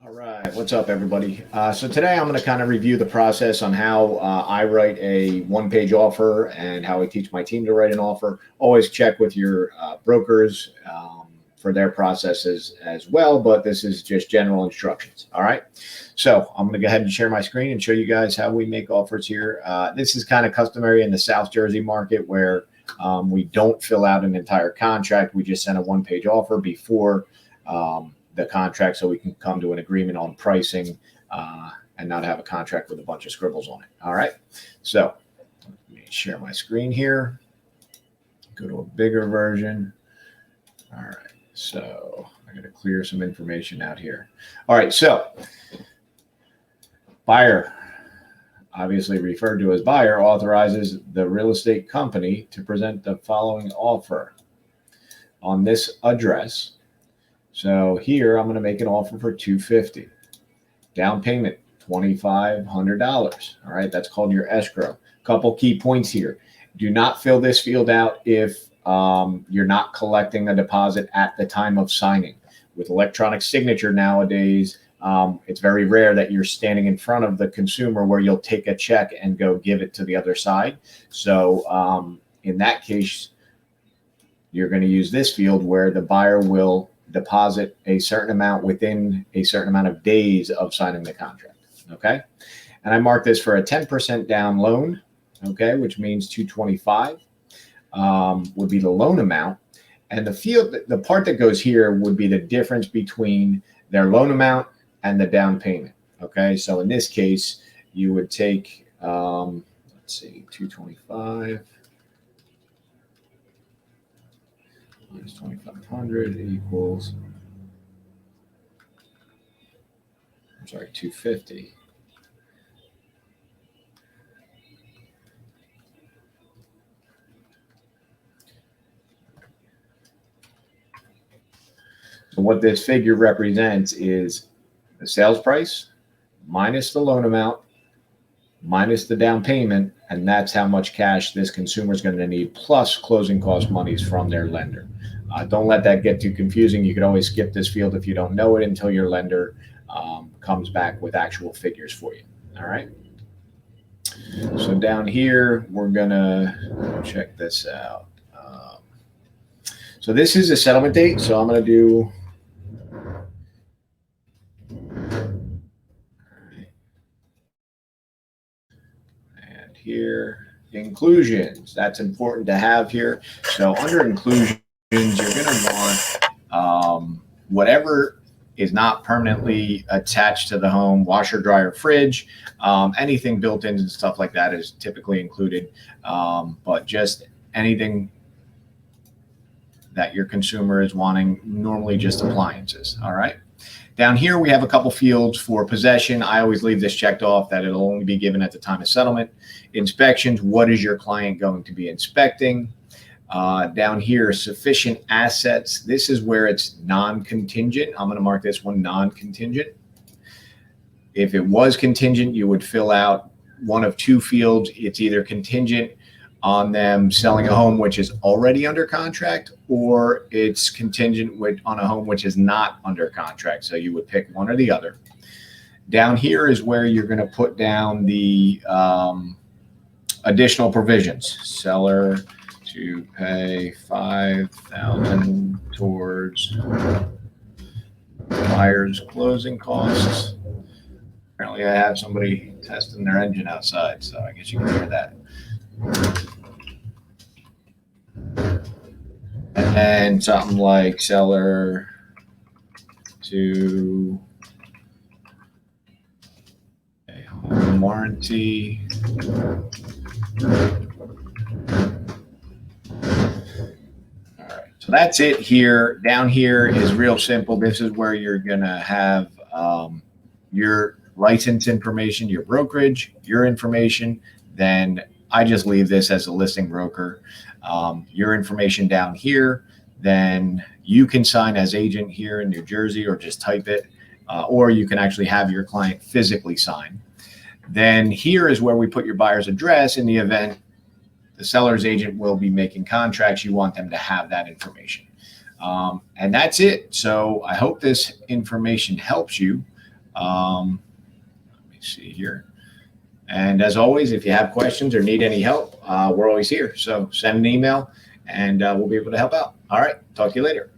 All right, what's up, everybody? So today I'm going to kind of review the process on how I write a one-page offer and how I teach my team to write an offer. Always check with your brokers for their processes as well, but this is just general instructions. All right, so I'm going to go ahead and share my screen and show you guys how we make offers here. This is kind of customary in the South Jersey market where we don't fill out an entire contract. We just send a one-page offer before the contract so we can come to an agreement on pricing and not have a contract with a bunch of scribbles on it. All right. So let me share my screen here. Go to a bigger version. All right. So I'm going to clear some information out here. All right. So buyer, obviously referred to as buyer, authorizes the real estate company to present the following offer on this address. So here I'm going to make an offer for $250. Down payment $2,500. All right, that's called your escrow. Couple key points here: do not fill this field out if you're not collecting a deposit at the time of signing. With electronic signature nowadays, it's very rare that you're standing in front of the consumer where you'll take a check and go give it to the other side. So in that case, you're going to use this field where the buyer will deposit a certain amount within a certain amount of days of signing the contract. Okay. And I mark this for a 10% down loan. Okay. Which means 225 would be the loan amount. And the field, the part that goes here would be the difference between their loan amount and the down payment. Okay. So in this case, you would take, let's see, 225 minus 2,500 equals, I'm sorry, 250. So what this figure represents is the sales price minus the loan amount minus the down payment, and that's how much cash this consumer is going to need, plus closing cost monies from their lender. Don't let that get too confusing. You could always skip this field if you don't know it until your lender comes back with actual figures for you. All right. So down here, we're going to check this out. So this is a settlement date. So I'm going to do here, inclusions. That's important to have here. So under inclusions, you're going to want whatever is not permanently attached to the home, washer, dryer, fridge, anything built in and stuff like that is typically included, but just anything that your consumer is wanting, normally just appliances. All right. Down here, we have a couple fields for possession. I always leave this checked off that it'll only be given at the time of settlement. Inspections, what is your client going to be inspecting? Down here, sufficient assets. This is where it's non-contingent. I'm going to mark this one non-contingent. If it was contingent, you would fill out one of two fields. It's either contingent on them selling a home which is already under contract, or it's contingent on a home which is not under contract. So you would pick one or the other. Down here is where you're going to put down the additional provisions. Seller to pay $5,000 towards buyer's closing costs. Apparently I have somebody testing their engine outside, so I guess you can hear that. And something like seller to a home warranty. All right, so that's it here. Down here is real simple. This is where you're gonna have your license information, your brokerage, your information. Then I just leave this as a listing broker. Your information down here, then you can sign as agent here in New Jersey or just type it, or you can actually have your client physically sign. Then here is where we put your buyer's address in the event the seller's agent will be making contracts. You want them to have that information. And that's it. So I hope this information helps you. Let me see here. And as always, if you have questions or need any help, we're always here. So send an email and we'll be able to help out. All right. Talk to you later.